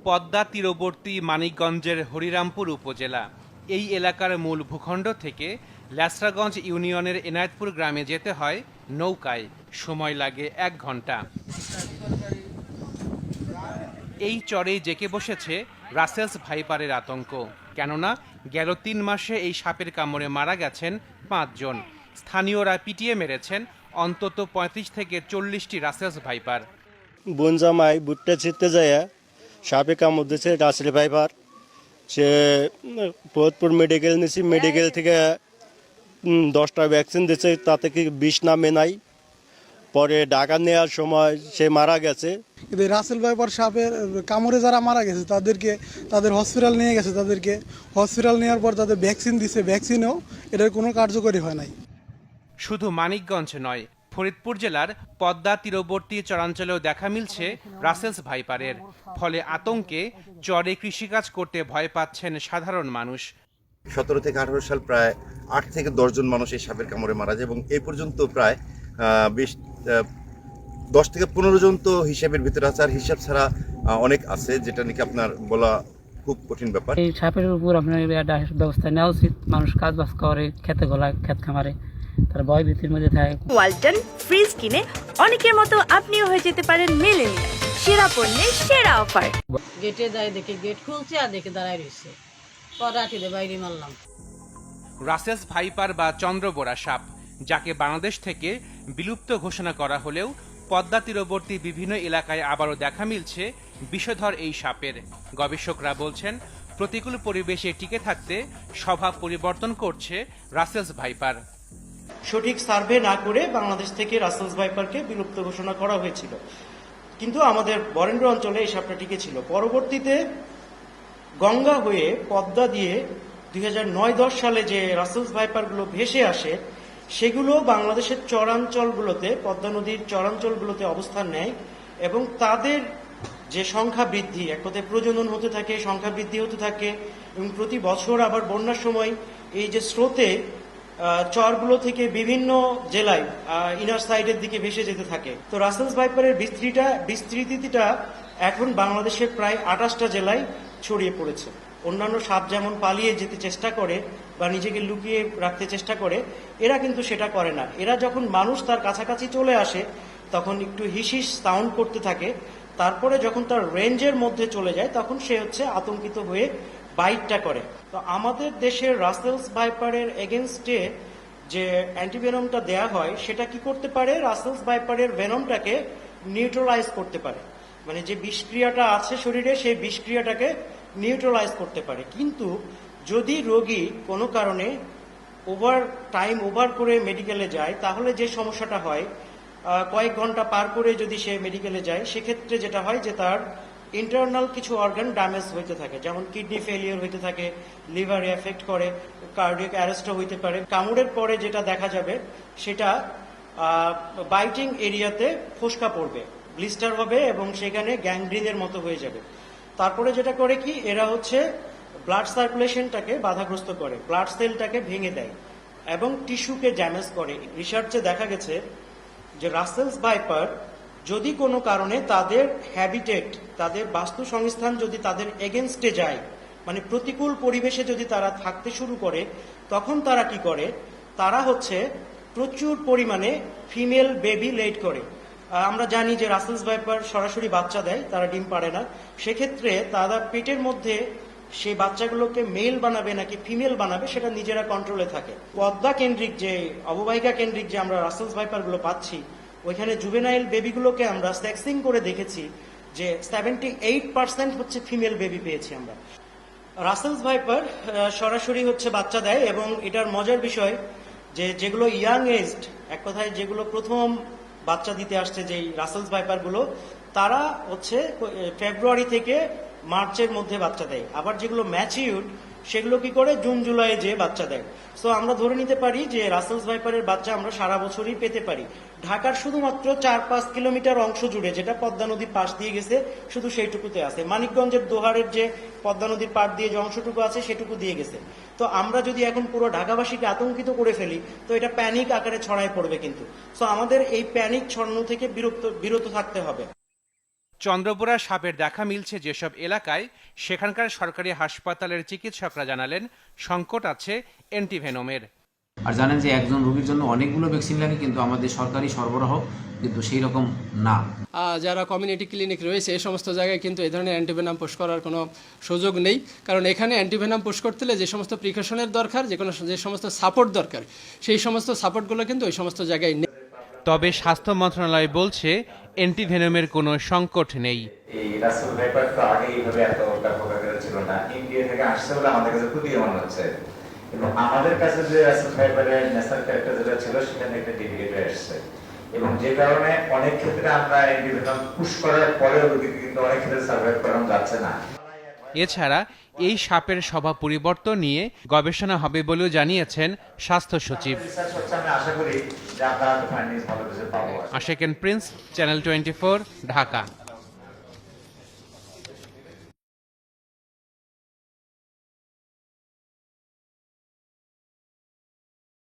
পদ্মা তীরবর্তী মানিকগঞ্জের হরিরামপুর উপজেলা। এই এলাকার মূল ভূখণ্ড থেকে ল্যাসরাগঞ্জ ইউনিয়নের এনায়েতপুর গ্রামে যেতে হয় নৌকায়, সময় লাগে 1 ঘন্টা। এই চরেই জেঁকে বসেছে রাসেলস ভাইপারের আতঙ্ক, কেননা গেল 3 মাসে এই সাপের কামড়ে মারা গেছেন 5 জন। স্থানীয়রা পিটিয়ে মেরেছেন অন্তত 35 থেকে 40টি রাসেলস ভাইপার। বোন জামাই ভুট্টা ছিটতে যায় সাপে কামড় দিয়েছে রাসেল ভাইপার। সে ফরিদপুর মেডিকেল নিয়েছি, মেডিকেল থেকে 10টা ভ্যাকসিন দিয়েছে, তাতে কি বিষ নামে নাই। পরে ঢাকা নেওয়ার সময় সে মারা গেছে। কিন্তু রাসেল ভাইপার সাপের কামড়ে যারা মারা গেছে তাদের হসপিটাল নিয়ে গেছে, তাদেরকে হসপিটাল নেওয়ার পর তাদের ভ্যাকসিন দিছে, ভ্যাকসিনও এটার কোনো কার্যকরী হয় নাই। শুধু মানিকগঞ্জ নয়, ফরিদপুর জেলার পদ্মা তীরবর্তী চরাঞ্চলেও দেখা মিলছে রাসেলস ভাইপারের। ফলে আতঙ্কে চরে কৃষিকাজ করতে ভয় পাচ্ছেন সাধারণ মানুষ। 17 থেকে 18 সাল প্রায় 8 থেকে 10 জন মানুষ এই সাপের কামড়ে মারা যায় এবং এই পর্যন্ত প্রায় 10 থেকে 15 জন তো হিসাবের ভিতরে আছে, আর হিসাব ছাড়া অনেক আছে, যেটা নাকি আপনার বলা খুব কঠিন ব্যাপার। এই সাপের উপর আপনার একটা ব্যবস্থা নেওয়া উচিত। মানুষ কাজ বাজ করে, খেতে গলায়, ক্ষেত খামারে, তার ভয় ভীতির মধ্যে থাকে। ওয়ালটন ফ্রিজ কিনে অনেকের মতো আপনিও হয়ে যেতে পারেন মিলেনিয়াল সেরা পণ্যের সেরা অফার। গেটে যায় দেখে গেট খুলছে আর দেখে দাঁড়ায় রয়েছে, রাঠিতে বাইরে মারলাম। রাসেলস ভাইপার বা চন্দ্রবোরা সাপ, যাকে বাংলাদেশ থেকে বিলুপ্ত ঘোষণা করা হলেও পদ্মা তীরবর্তী বিভিন্ন এলাকায় আবারও দেখা মিলছে বিষধর এই সাপের। গবেষকরা বলছেন, প্রতিকূল পরিবেশে টিকে থাকতে স্বভাব পরিবর্তন করছে রাসেলস ভাইপার। সঠিক সার্ভে না করে বাংলাদেশ থেকে রাসেলস ভাইপারকে বিলুপ্ত ঘোষণা করা হয়েছিল, কিন্তু আমাদের বরেন্দ্র অঞ্চলে এই সাপটা টিকে ছিল। পরবর্তীতে গঙ্গা হয়ে পদ্মা দিয়ে 2009-10 সালে যে রাসেলস ভাইপারগুলো ভেসে আসে, সেগুলো বাংলাদেশের চরাঞ্চলগুলোতে, পদ্মা নদীর চরাঞ্চলগুলোতে অবস্থান নেয় এবং তাদের যে সংখ্যা বৃদ্ধি, এক কথায় প্রজনন হতে থাকে, সংখ্যা বৃদ্ধি হতে থাকে এবং প্রতি বছর আবার বন্যার সময় এই যে স্রোতে চরগুলো থেকে বিভিন্ন জেলায় ইনার সাইডের দিকে ভেসে যেতে থাকে। তো রাসেলস ভাইপারের বিস্তৃতিটা এখন বাংলাদেশের প্রায় 28টা জেলায় ছড়িয়ে পড়েছে। অন্যান্য সাপ যেমন পালিয়ে যেতে চেষ্টা করে বা নিজেকে লুকিয়ে রাখতে চেষ্টা করে, এরা কিন্তু সেটা করে না। এরা যখন মানুষ তার কাছাকাছি চলে আসে তখন একটু হিসিস সাউন্ড করতে থাকে, তারপরে যখন তার রেঞ্জের মধ্যে চলে যায় তখন সে আতঙ্কিত হয়ে বাইটটা করে। তো আমাদের দেশের রাসেলস ভাইপারের এগেনস্টে যে অ্যান্টিভেনমটা দেয়া হয়, সেটা কি করতে পারে? রাসেলস ভাইপারের ভেনমটাকে নিউট্রালাইজ করতে পারে, মানে যে বিষক্রিয়াটা আছে শরীরে সেই বিষক্রিয়াটাকে নিউট্রালাইজ করতে পারে। কিন্তু যদি রোগী কোনো কারণে ওভার করে মেডিকেলে যায়, তাহলে যে সমস্যাটা হয়, কয়েক ঘন্টা পার করে যদি সে মেডিকেলে যায়, সেক্ষেত্রে যেটা হয় যে তার ইন্টারনাল কিছু অর্গান ড্যামেজ হইতে থাকে, যেমন কিডনি ফেলিয়ার হইতে থাকে, লিভারে এফেক্ট করে, কার্ডিয়াক অ্যারেস্টও হইতে পারে। কামড়ের পরে যেটা দেখা যাবে সেটা বাইটিং এরিয়াতে ফোসকা পড়বে, ব্লিস্টার হবে এবং সেখানে গ্যাংগ্রিনের মতো হয়ে যাবে। তারপরে যেটা করে কি, এরা ব্লাড সার্কুলেশনটাকে বাধাগ্রস্ত করে, ব্লাড সেলটাকে ভেঙে দেয় এবং টিস্যুকে ড্যামেজ করে। রিসার্চে দেখা গেছে যে রাসেলস ভাইপার যদি কোনো কারণে তাদের হ্যাবিটেট, তাদের বাস্তু সংস্থান যদি তাদের এগেনস্টে যায়, মানে প্রতিকূল পরিবেশে যদি তারা থাকতে শুরু করে, তখন তারা কি করে, তারা প্রচুর পরিমাণে ফিমেল বেবি লেট করে। আমরা জানি যে রাসেলস ভাইপার সরাসরি বাচ্চা দেয়, তারা ডিম পারে না। সেক্ষেত্রে তারা পেটের মধ্যে সেই বাচ্চাগুলোকে মেল বানাবে নাকি ফিমেল বানাবে সেটা নিজেরা কন্ট্রোলে থাকে। পদ্মা কেন্দ্রিক যে অববাহিকা কেন্দ্রিক যে আমরা রাসেলস ভাইপারগুলো পাচ্ছি, ওইখানে জুভেনাইল বেবিগুলোকে আমরা সেক্সিং করে দেখেছি যে 78% ফিমেল বেবি পেয়েছি আমরা। রাসেলস ভাইপার সরাসরি বাচ্চা দেয় এবং এটার মজার বিষয় যে যেগুলো ইয়াং এজড, এক কথায় যেগুলো প্রথম বাচ্চা দিতে আসছে যেই রাসেলস ভাইপারগুলো, তারা ফেব্রুয়ারি থেকে মার্চের মধ্যে বাচ্চা দেয়। আবার যেগুলো ম্যাচিউর সেগুলো কি করে, জুন জুলাই যে বাচ্চা দেয়। সো আমরা ধরে নিতে পারি যে রাসেলস ভাইপারের বাচ্চা আমরা সারা বছরই পেতে পারি। ঢাকার শুধুমাত্র 4-5 কিলোমিটার অংশ জুড়ে, যেটা পদ্মা নদীর পাশ দিয়ে গেছে, শুধু সেইটুকুতে আছে। মানিকগঞ্জের দোহারের যে পদ্মা নদীর পাড় দিয়ে যে অংশটুকু আছে সেটুকু দিয়ে গেছে। তো আমরা যদি এখন পুরো ঢাকাবাসীকে আতঙ্কিত করে ফেলি, তো এটা প্যানিক আকারে ছড়ায় পড়বে। কিন্তু সো আমাদের এই প্যানিক ছড়ানো থেকে বিরত থাকতে হবে। চন্দ্রবোরা সাপের দেখা মিলছে যেসব এলাকায়, সেখানকার সরকারি হাসপাতালের চিকিৎসকরা জানালেন সংকট আছে অ্যান্টিভেনমের। আর জানেন যে একজন রোগীর জন্য অনেকগুলো ভ্যাকসিন লাগে, কিন্তু আমাদের সরকারি সরবরাহ কিন্তু সেই রকম না। যারা কমিউনিটি ক্লিনিক রয়েছে এই সমস্ত জায়গায় কিন্তু এই ধরনের অ্যান্টিভেনাম পুশ করার কোনো সুযোগ নেই, কারণ এখানে অ্যান্টিভেনাম পুশ করতে হলে যে সমস্ত প্রিকশনের দরকার, যে সমস্ত সাপোর্ট দরকার, সেই সমস্ত সাপোর্টগুলো কিন্তু ওই সমস্ত জায়গায় নেই। তবে স্বাস্থ্য মন্ত্রণালয় বলছে অ্যান্টিভেনমের কোনো সংকট নেই। এই রাসেল ভাইপার তো আগে এইভাবে এত ব্যাপক আকারে ছিল না, ইন্ডিয়া থেকে আসছে বলে আমাদের কাছে খুবই মনে হচ্ছে, এবং আমাদের কাছে যে রাসেল ভাইপারের ন্যাশনাল ক্যারেক্টার যেটা ছিল সেখানে একটা ডেডিকেট হয়ে আসছে, এবং যে কারণে অনেক ক্ষেত্রে আমরা অ্যান্টিভেনম পুশ করার পরেও রোগীকে কিন্তু অনেক ক্ষেত্রে সার্ভাইভ করানো যাচ্ছে না। এছাড়া এই সাপের স্বভাব পরিবর্তন নিয়ে গবেষণা হবে বলেও জানিয়েছেন স্বাস্থ্য সচিব। আশা করি যে আমরা ফাইন্ডিংস ভালো কিছু পাবো। আশেকেন প্রিন্স, চ্যানেল 24, ঢাকা।